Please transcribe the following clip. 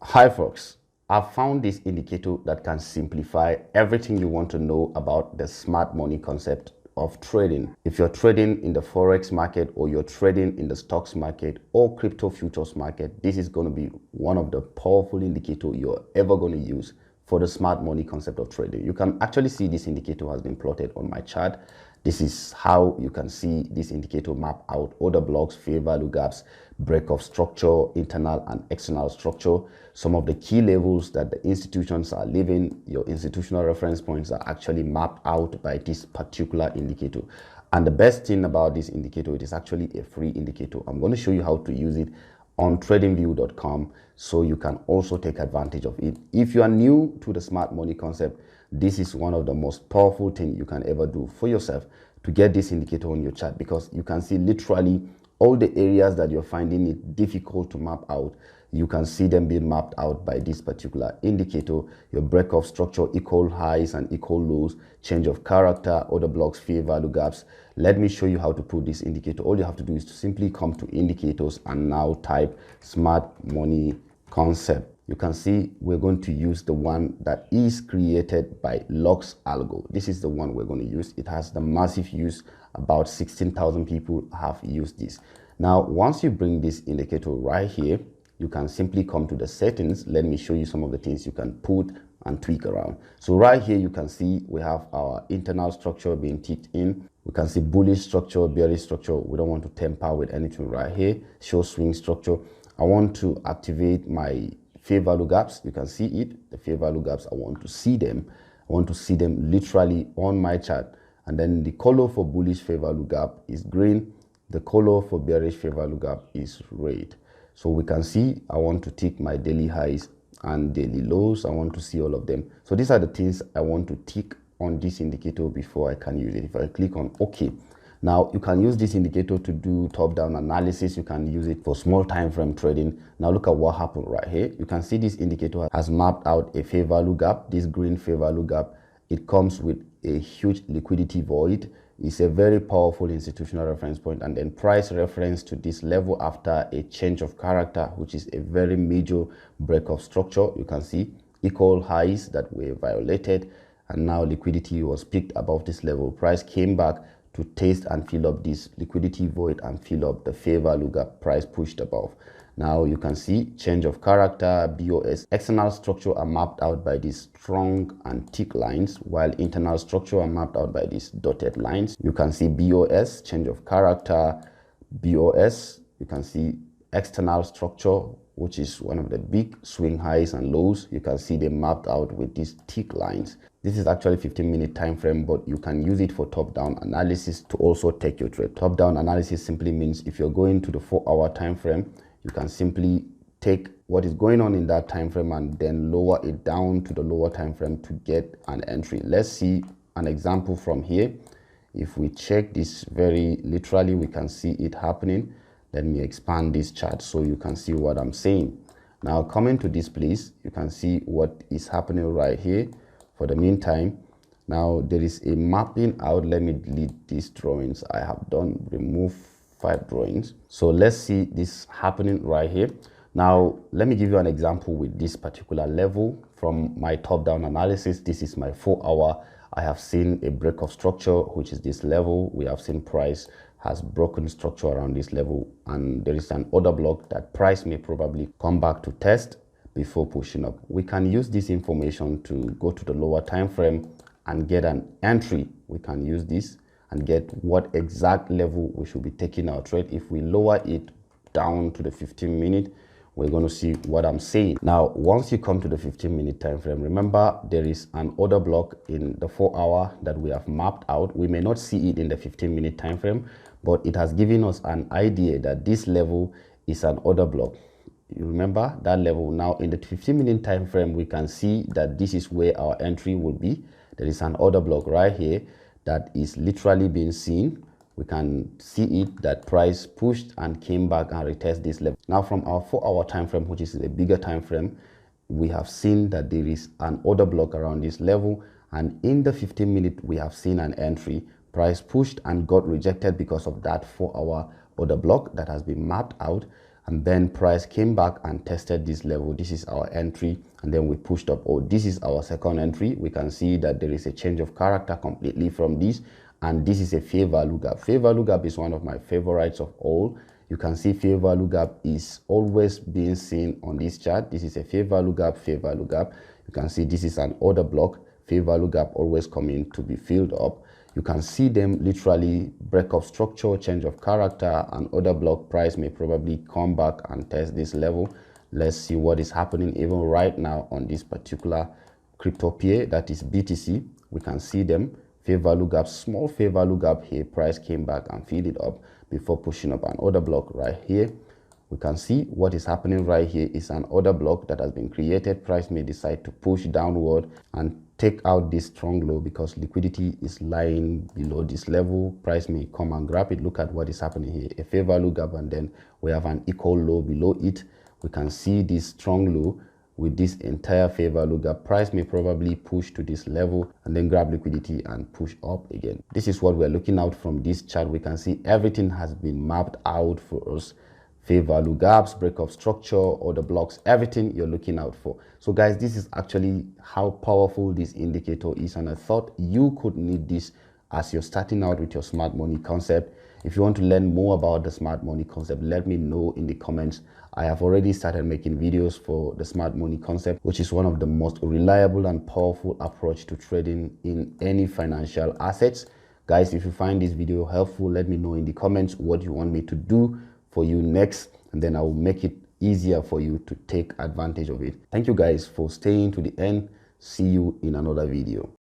Hi folks, I've found this indicator that can simplify everything you want to know about the smart money concept of trading. If you're trading in the forex market or you're trading in the stocks market or crypto futures market, this is going to be one of the powerful indicators you're ever going to use for the smart money concept of trading. You can actually see this indicator has been plotted on my chart. This is how you can see this indicator map out order blocks, fair value gaps, break of structure, internal and external structure, some of the key levels that the institutions are leaving. Your institutional reference points are actually mapped out by this particular indicator. And the best thing about this indicator, it is actually a free indicator. I'm going to show you how to use it on tradingview.com so you can also take advantage of it. If you are new to the smart money concept, this is one of the most powerful things you can ever do for yourself to get this indicator on your chart, because you can see literally all the areas that you're finding it difficult to map out. You can see them being mapped out by this particular indicator. Your break of structure, equal highs and equal lows, change of character, order blocks, fair value gaps. Let me show you how to put this indicator. All you have to do is to simply come to indicators and now type smart money concept. You can see we're going to use the one that is created by Lux Algo. This is the one we're going to use. It has the massive use. About 16,000 people have used this. Now, once you bring this indicator right here, you can simply come to the settings. Let me show you some of the things you can put and tweak around. So right here, you can see we have our internal structure being ticked in. We can see bullish structure, bearish structure. We don't want to tamper with anything right here. Show swing structure. I want to activate my fair value gaps. You can see it, the fair value gaps. I want to see them. I want to see them literally on my chart. And then the color for bullish fair value gap is green. The color for bearish fair value gap is red. So we can see I want to tick my daily highs and daily lows. I want to see all of them. So these are the things I want to tick on this indicator before I can use it. If I click on OK, now you can use this indicator to do top-down analysis. You can use it for small time frame trading. Now look at what happened right here. You can see this indicator has mapped out a fair value gap, this green fair value gap. It comes with a huge liquidity void. It's a very powerful institutional reference point, and then price reference to this level after a change of character, which is a very major break of structure. You can see equal highs that were violated, and now liquidity was picked above this level. Price came back to test and fill up this liquidity void and fill up the fair value gap. Price pushed above. Now you can see change of character, BOS. External structure are mapped out by these strong and thick lines, while internal structure are mapped out by these dotted lines. You can see BOS, change of character, BOS. You can see external structure, which is one of the big swing highs and lows. You can see them mapped out with these thick lines. This is actually 15-minute time frame, but you can use it for top-down analysis to also take your trade. Top-down analysis simply means if you're going to the 4-hour time frame, you can simply take what is going on in that time frame and then lower it down to the lower time frame to get an entry. Let's see an example from here. If we check this very literally, we can see it happening. Let me expand this chart so you can see what I'm saying. Now coming to this place, you can see what is happening right here. For the meantime, now there is a mapping out. Let me delete these drawings I have done, remove 5 drawings. So let's see this happening right here. Now let me give you an example with this particular level from my top-down analysis. This is my 4-hour. I have seen a break of structure, which is this level. We have seen price has broken structure around this level, and there is an order block that price may probably come back to test before pushing up. We can use this information to go to the lower time frame and get an entry. We can use this and get what exact level we should be taking our trade. If we lower it down to the 15-minute, we're going to see what I'm saying. Now, once you come to the 15-minute time frame, remember there is an order block in the 4-hour that we have mapped out. We may not see it in the 15-minute time frame, but it has given us an idea that this level is an order block. You remember that level. Now in the 15-minute time frame, we can see that this is where our entry would be. There is an order block right here that is literally being seen. We can see it that price pushed and came back and retest this level. Now from our 4-hour time frame, which is a bigger time frame, we have seen that there is an order block around this level, and in the 15-minute we have seen an entry. Price pushed and got rejected because of that 4-hour order block that has been mapped out, and then price came back and tested this level. This is our entry, and then we pushed up. Oh, this is our second entry. We can see that there is a change of character completely from this, and this is a fair value gap. Fair value gap is one of my favorites of all. You can see fair value gap is always being seen on this chart. This is a fair value gap, fair value gap. You can see this is an order block, fair value gap always coming to be filled up. You can see them literally break up structure, change of character, and order block. Price may probably come back and test this level. Let's see what is happening even right now on this particular crypto pair, that is BTC. We can see them fair value gap, small fair value gap here. Price came back and filled it up before pushing up an order block right here. We can see what is happening right here is an order block that has been created. Price may decide to push downward and take out this strong low because liquidity is lying below this level. Price may come and grab it. Look at what is happening here, a fair value gap, and then we have an equal low below it. We can see this strong low with this entire fair value gap. Price may probably push to this level and then grab liquidity and push up again. This is what we're looking out from this chart. We can see everything has been mapped out for us. Fair value gaps, break of structure, order blocks, everything you're looking out for. So guys, this is actually how powerful this indicator is, and I thought you could need this as you're starting out with your smart money concept. If you want to learn more about the smart money concept, let me know in the comments. I have already started making videos for the smart money concept, which is one of the most reliable and powerful approach to trading in any financial assets. Guys, if you find this video helpful, let me know in the comments what you want me to do for you next, and then I will make it easier for you to take advantage of it. Thank you guys for staying to the end. See you in another video.